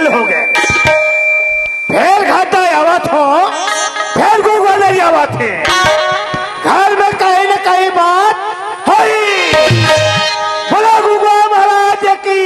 Fail हो गए। Fail खाता आवत हो, फेल गूगल नहीं आवत है। घर में कहीं न कहीं बात हुई। बोलो गूगल महाराज की।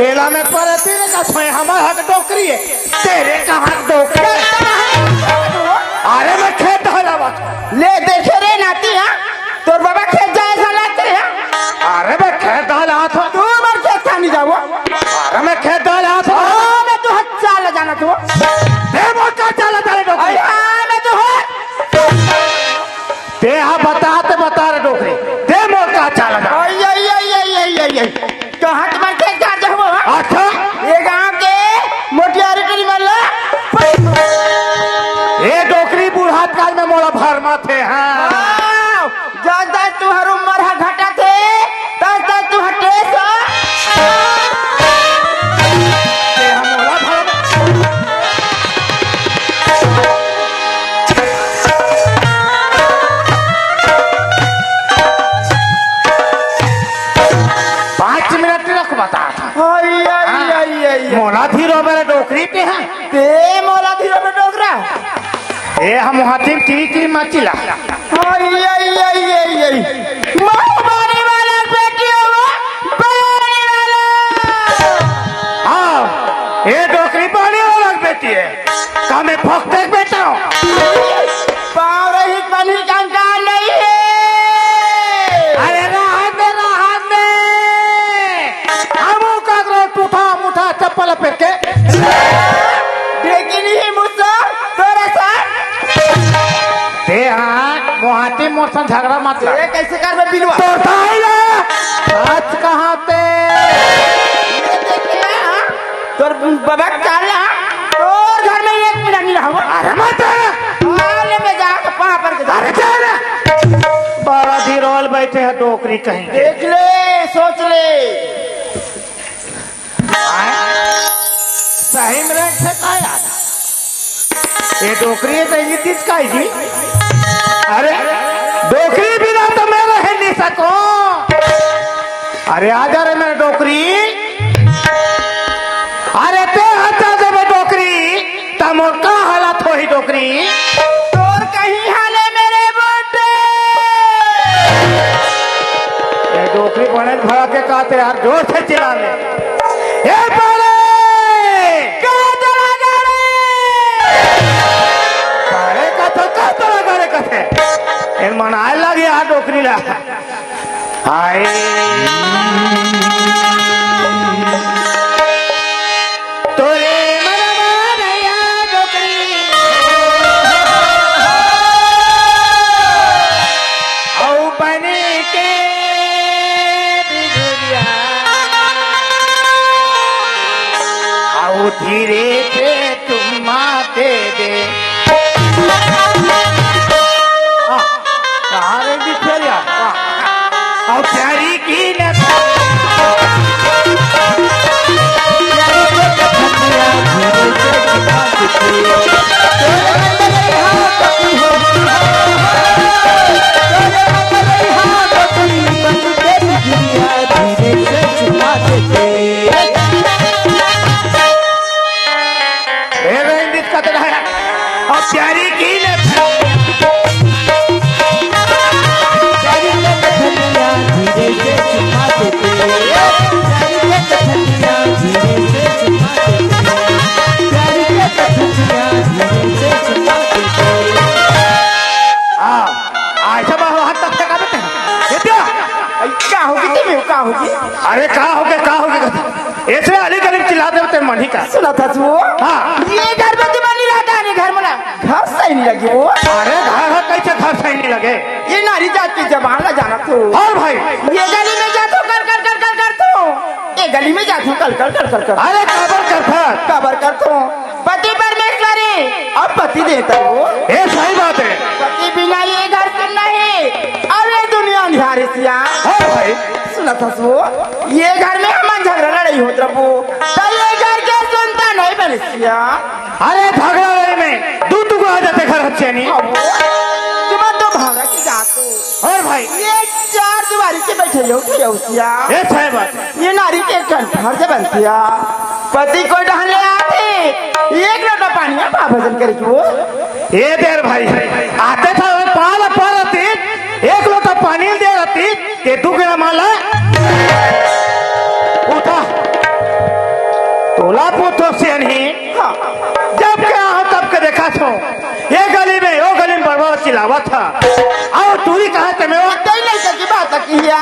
एला में परती ने का छोए हमारा हाथ डोकरी है, तेरे का हाथ डोकरी। अरे मैं खेत हलावा ले देखे रे नाती हां तोर बाबा खेत जाए सलाते हैं। अरे मैं खेत हला था तू मर खेत नहीं जाओ। अरे मैं खेत हला था मैं तो हद चाल जाना तू दे मोटा चाल तारे डोकरी। हां मैं तो है दे हा बता रे डोकरी दे मोटा चाल जा। आई तो हाथ मार के जा जाओ। अच्छा ये गांव के मोटियारी करी मल्ला ये डोकरी बुढ़ात काल में मोड़ा भरमा थे। हां ज्यादा तू हर उम्र हा घटा थे ता तू हटे सा ये मोड़ा भरमा। मोला धीरो मेरे डोकरी पे है ते मोला धीरो में डोकरा ए हम हाथी की मचिला। बाने वाला बेटी हो बाने वाला। हाँ ये डोकरी पानी वाला बेटी है का मैं भक्ते बेटा हूँ। पाव रही बनी कंकाल नहीं है। अरे राहत में हमू का टूटा मुठा चप्पल पे के लेकिन ही मुझसे तेरा ते हाँ मोहाती मोरसन झगड़ा मत ये कैसे कर मैं बिलवा तोड़ता ही ना आज कहाँ पे ये देखिए तोर बाबा काला और घर में एक मिनट नहीं रहा। अरे मत आले में जाके वहां पर के अरे चल बड़ा धीरोल बैठे हैं डोकरी कहीं देख ले सोच ले सही में रेट से का याद ये डोकरी है कहीं चीज का जी। अरे डोकरी बिना तो मैं रह नहीं सको। अरे आजा रे मेरे डोकरी। अरे ते हटा दे बे डोकरी तम का हालत हो ही डोकरी तोर कहीं हाले मेरे बेटे। ये डोकरी बने भरा के कहते यार जोर से चिल्ला ले ये बड़े मनाए लगे यार डोकरी ला। हाय तोरे मनमाया डोकरी औ बने के बिगुरिया औ धीरे से तुम माते दे। और प्यारी की प्यारी की होगी? अरे का हो गया ऐसे अली गरीब चिल्लाते होते मनी का सुना था तू? हाँ। ये घर में तुम्हारी नहीं रहता है घर में ना घर सही नहीं लगी वो। अरे घर कैसे घर सही नहीं लगे ये नारी जात की जबान ना जाना तू। और भाई ये गली में जाता हूँ कर तू। ये गली में जाता हूँ कर। अरे काबर कर कबर करता हूँ। पति परमेश्वरी और पति देता है वो। ये सही बात है। पति बिना ये घर सुनना है और ये दुनिया अंधारी सिया। और भाई सुना था तू? ये घर में हम झगड़ा लड़ाई होत रहो तो ये घर के सुनता नहीं बनिया। अरे झगड़ा लड़ाई में दूध को आ जाते घर अच्छे नहीं। तुम्हारा तो भावना की जात हो। और भाई ये चार दीवारी के बैठे हो कि उसिया। ये सही बात है। ये नारी के घर से बनतिया। पति को ढहले आते एक लोटा पानी में भजन करे कि वो। ये देर भाई आते था पाल पारती एक लोटा पानी दे रही ते तू क्या माला उठा तोला पूछो से नहीं। हाँ। जब क्या हो तब के देखा छो ये गली में वो गली में बड़बड़ चिल्लावा था आओ तू ही कहा थे मैं कई लड़का की बात किया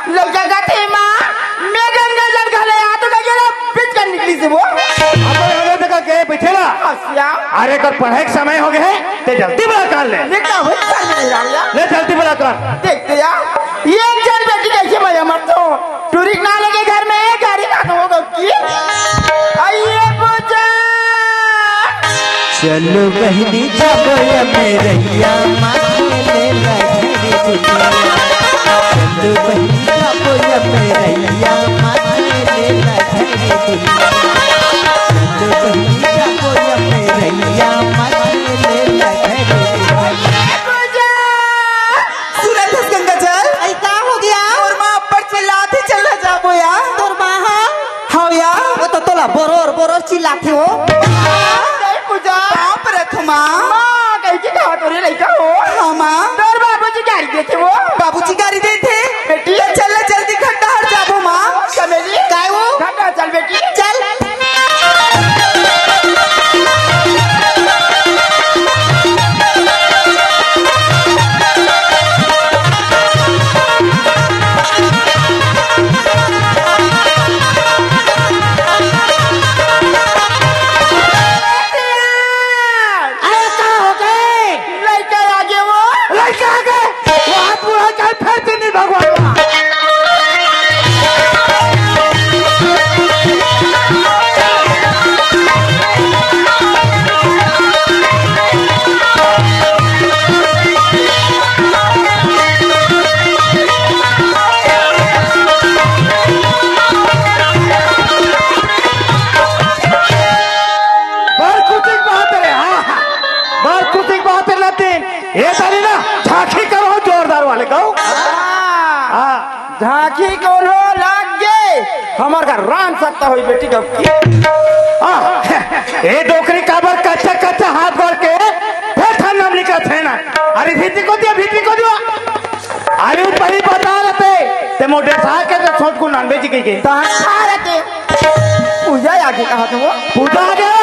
लड़का का थे माँ मैं गंगा जल घले आ तो गया बीच कर निकली से वो। के पीछे ना हसिया अरे कर पढ़ाई के समय हो गए ते जल्दी बुला कर ले देखा हुई कर नहीं रहा ले जल्दी बुला कर देखते यार ये जन बेटी कैसे मैं मर तो टूरिक ना लगे घर में गाड़ी का तो होगा की आइए पूजा चलो बहनी जाबो या मेरैया माथे ले लहरी दुनिया। चलो बहनी जाबो या मेरैया माथे ले लहरी दुनिया। चलो बहनी जाबो या मेरैया माथे ले लहरी दुनिया। पूजा सूरज हंस गंगा जल आई का हो गया और माँ पर चिल्लाते चल जाबो या तोर माँ हाँ या वो तो तोला बोरोर चिल्लाते हो। नहीं पूजा बाप रखो माँ माँ कहीं की कहा तोरे लड़का हो हाँ माँ तोर बाबूजी गाड़ी देते वो बाबूजी गाड़ी देते बेटी चल जल्दी खड्डा हट जाबो माँ चमेली काय वो घटा चल बेटी चल ये सारी ना झांकी करो जोरदार वाले कहो। झांकी कौन हो लाग गए हमार का राम सकता हो बेटी का ये डोकरी काबर कच्चा हाथ भर के फिर नाम लिखा थे ना। अरे भीती को दिया अरे पहली बता रहे ते मोटे साहब के तो छोट को नॉन वेज की पूजा आगे कहा था वो पूजा आ गया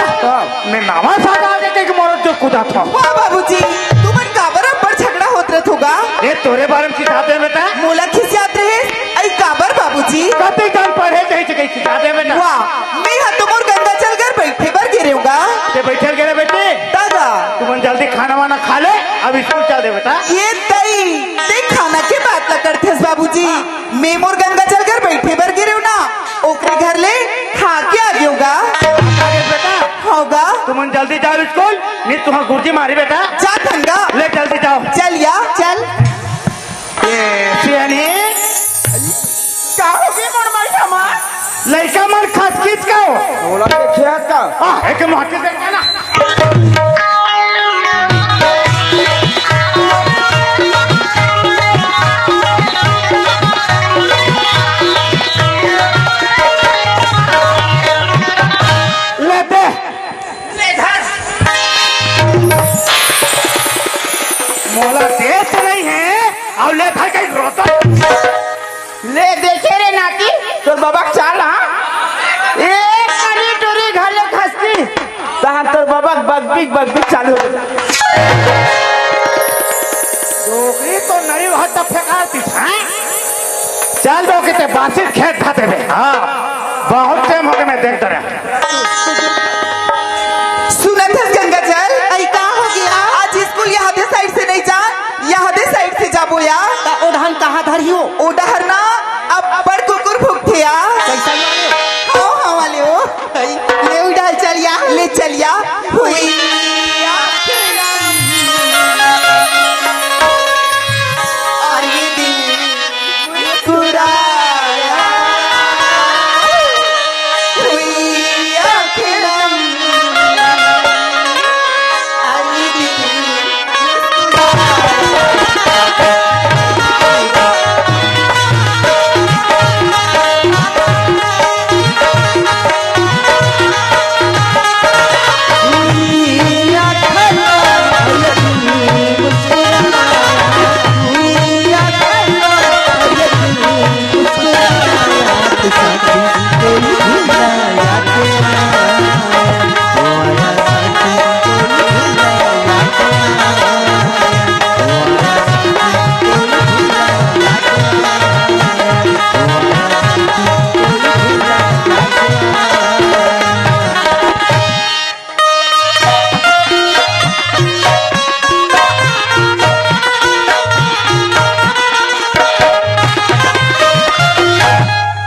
मैं नामा साहब आगे कहीं मोड़ जो कूदा था। वाह बाबूजी तुमन काबर पर झगड़ा होत रहत होगा ये तोरे बारे में सिखाते बेटा मोला खिसियात रहे आई काबर बाबूजी कते जान पढ़े चाहिए कहीं सिखाते बेटा। वाह मैं हा तुमोर गंगा चल कर बैठे बर गिरे होगा ते बैठे गए बेटे दादा तुम जल्दी खाना वाना खा ले अब स्कूल चल दे बेटा। ये तई देख खाना के बात न करथेस बाबूजी मैं मोर गंगा चल कर बैठे बर गिरे ना ओकरे घर ले खा के आ गए होगा आगे बेटा होगा तुम जल्दी जाओ स्कूल नहीं तुम्हारा गुर्जी मारी बेटा। जा ठंगा ले जल्दी जाओ चल या चल ये सियानी क्या हो गई मोर माई माँ लड़का मन खस खींच का हो बोला के खेत का एक मोटी देखा ना मोला देश नहीं है और ले था कहीं रोता ले देखे रे नाती तो बाबा चाल एक कनी टोरी घर ले खसती तहां तो बाबा बगबिक चालू हो गया। डोकरी तो नई बहुत फेंकाती है। चल डोकरी से बासित खेत खाते थे। हाँ बहुत टाइम हो गया मैं देखता रहा। सुना था गंगा जल आई का हो गया आज स्कूल यहाँ दे साइड से नहीं जा यहाँ दे साइड से जाबो या ओढ़न कहाँ धरियो ओ डहर ना अब बड़ कुकुर भुगते या कैसा मानो हाँ हाँ वाले हो ले उड़ाल चलिया ले चलिया हुई और ये दिल मुस्कुराया हुई आँखें और ये दिल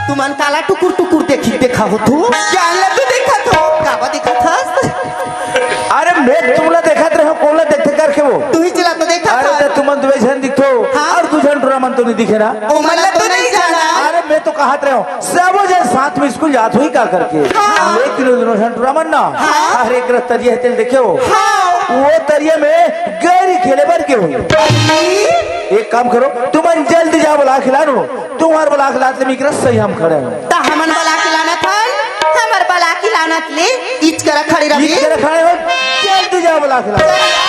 तुमन काला टुकुर टुकुर देखा हो तू क्या लग देखा तो काबा देखा था अरे मैं तुमला देखत रहो कोला देखते करके वो तू ही चला तो देखा अरे था तो तुमन दुबे झन दिखतो और तू झन टूरा मन तो नहीं दिखे ना। ओ मल्ला तो नहीं जाना अरे मैं तो कहत रहो सबो जन साथ में स्कूल जात हुई का करके लेकिन दोनों झन टूरा मन ना हर एक तरिया है देखो वो तरिया में गैरी खेले बर के हुई। एक काम करो तुमन जल्दी जाओ बुला खिलानो तुम्हार बुला खिलाते में इकरा सही हम खड़े हैं ता हमन बला की लानत है हमर बला की लानत ले इच कर खड़ी रही खड़े हो जल्दी जाओ बुला खिलाओ।